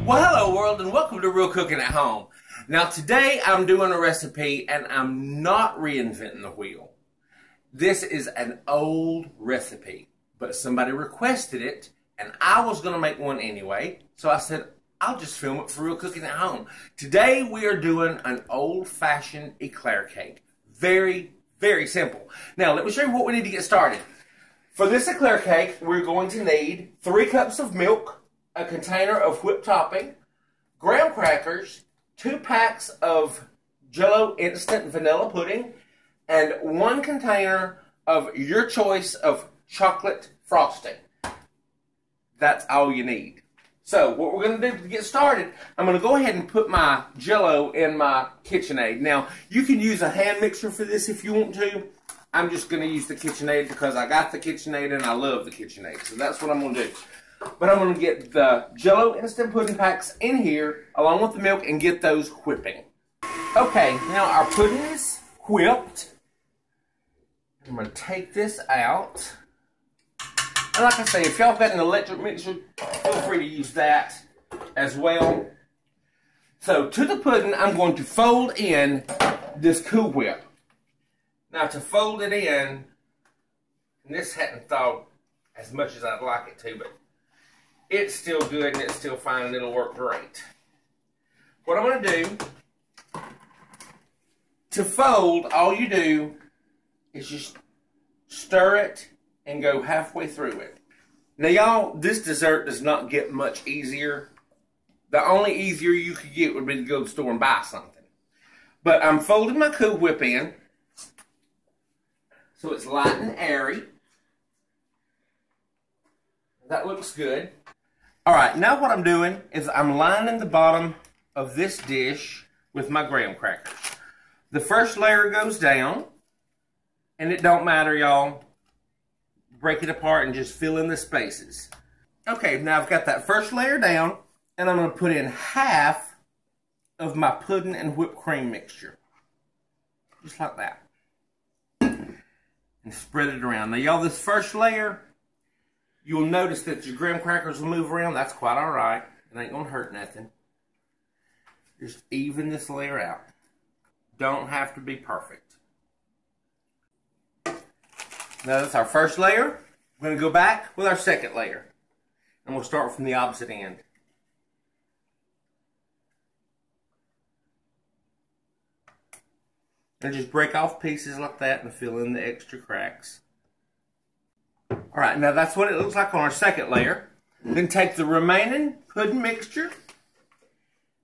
Well, hello world, and welcome to Real Cooking at Home. Now today I'm doing a recipe and I'm not reinventing the wheel. This is an old recipe, but somebody requested it and I was going to make one anyway, so I said I'll just film it for Real Cooking at Home. Today we are doing an old-fashioned eclair cake. Very, very simple. Now let me show you what we need to get started. For this eclair cake, we're going to need 3 cups of milk, a container of whipped topping, graham crackers, 2 packs of Jello instant vanilla pudding, and 1 container of your choice of chocolate frosting. That's all you need. So what we're going to do to get started, I'm going to go ahead and put my Jello in my KitchenAid. Now, you can use a hand mixer for this if you want to. I'm just going to use the KitchenAid because I got the KitchenAid and I love the KitchenAid. So that's what I'm going to do. But I'm going to get the Jello instant pudding packs in here along with the milk and get those whipping. Okay, now our pudding is whipped. I'm going to take this out. And like I say, if y'all got an electric mixer, feel free to use that as well. So to the pudding, I'm going to fold in this Cool Whip. Now to fold it in, and this hadn't thawed as much as I'd like it to, but it's still good and it's still fine and it'll work great. What I'm going to do, to fold, all you do is just stir it and go halfway through it. Now y'all, this dessert does not get much easier. The only easier you could get would be to go to the store and buy something. But I'm folding my Cool Whip in so it's light and airy. That looks good. Alright, now what I'm doing is I'm lining the bottom of this dish with my graham crackers. The first layer goes down, and it don't matter, y'all. Break it apart and just fill in the spaces. Okay, now I've got that first layer down, and I'm going to put in half of my pudding and whipped cream mixture. Just like that. And spread it around. Now, y'all, this first layer, you'll notice that your graham crackers will move around. That's quite all right. It ain't going to hurt nothing. Just even this layer out. Don't have to be perfect. Now that's our first layer. We're going to go back with our second layer. And we'll start from the opposite end. And just break off pieces like that and fill in the extra cracks. Alright, now that's what it looks like on our second layer. Then take the remaining pudding mixture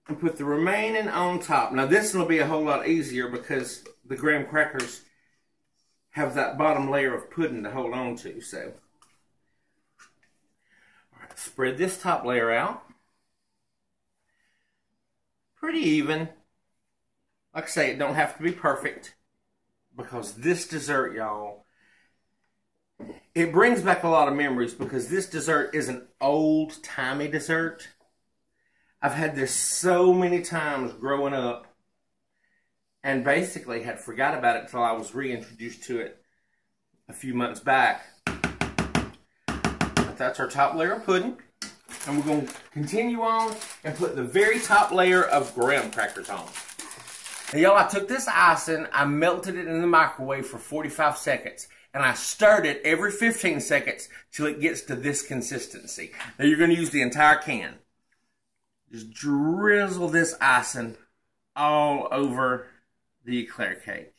and put the remaining on top. Now this will be a whole lot easier because the graham crackers have that bottom layer of pudding to hold on to. So, alright, spread this top layer out. Pretty even. Like I say, it don't have to be perfect because this dessert, y'all, it brings back a lot of memories because this dessert is an old-timey dessert. I've had this so many times growing up and basically had forgot about it until I was reintroduced to it a few months back. But that's our top layer of pudding. And we're going to continue on and put the very top layer of graham crackers on. Now, y'all, I took this icing, I melted it in the microwave for 45 seconds. And I stirred it every 15 seconds till it gets to this consistency. Now you're going to use the entire can. Just drizzle this icing all over the eclair cake.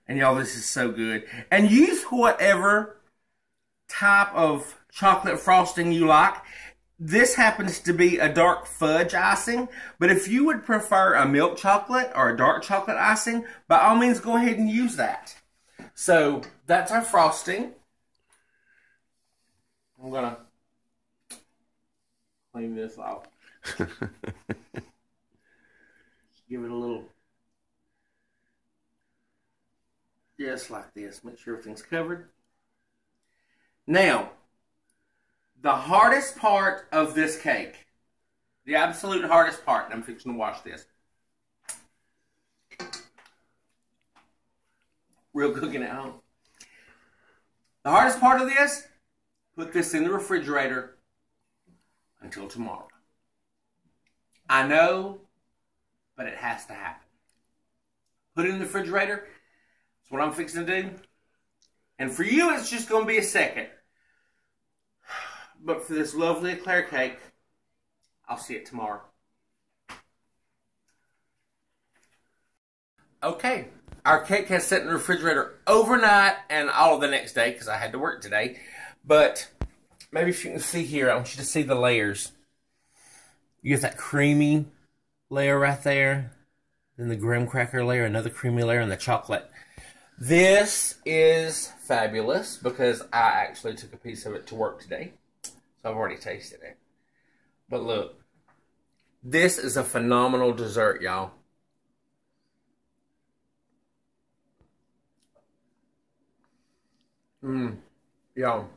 And y'all, this is so good. And use whatever type of chocolate frosting you like. This happens to be a dark fudge icing. But if you would prefer a milk chocolate or a dark chocolate icing, by all means go ahead and use that. So, that's our frosting. I'm going to clean this off. Give it a little, just like this. Make sure everything's covered. Now, the hardest part of this cake, the absolute hardest part, and I'm fixing to wash this. Real Cooking at Home. The hardest part of this, put this in the refrigerator until tomorrow. I know, but it has to happen. Put it in the refrigerator. That's what I'm fixing to do. And for you, it's just going to be a second. But for this lovely Eclair cake, I'll see it tomorrow. Okay, our cake has sat in the refrigerator overnight and all of the next day because I had to work today. But maybe if you can see here, I want you to see the layers. You get that creamy layer right there. Then the graham cracker layer, another creamy layer, and the chocolate. This is fabulous because I actually took a piece of it to work today. So I've already tasted it. But look, this is a phenomenal dessert, y'all. Y'all,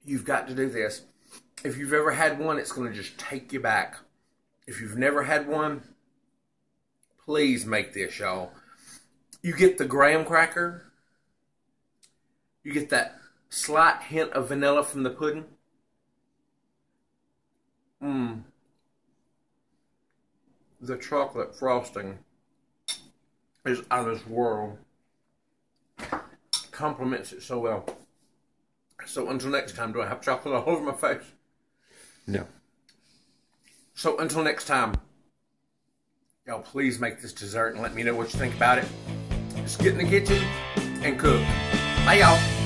you've got to do this. If you've ever had one, it's going to just take you back. If you've never had one, please make this, y'all. You get the graham cracker. You get that slight hint of vanilla from the pudding. The chocolate frosting is out of this world. Complements it so well. So until next time, do I have chocolate all over my face? No. So until next time, y'all please make this dessert and let me know what you think about it. Just get in the kitchen and cook. Bye, y'all.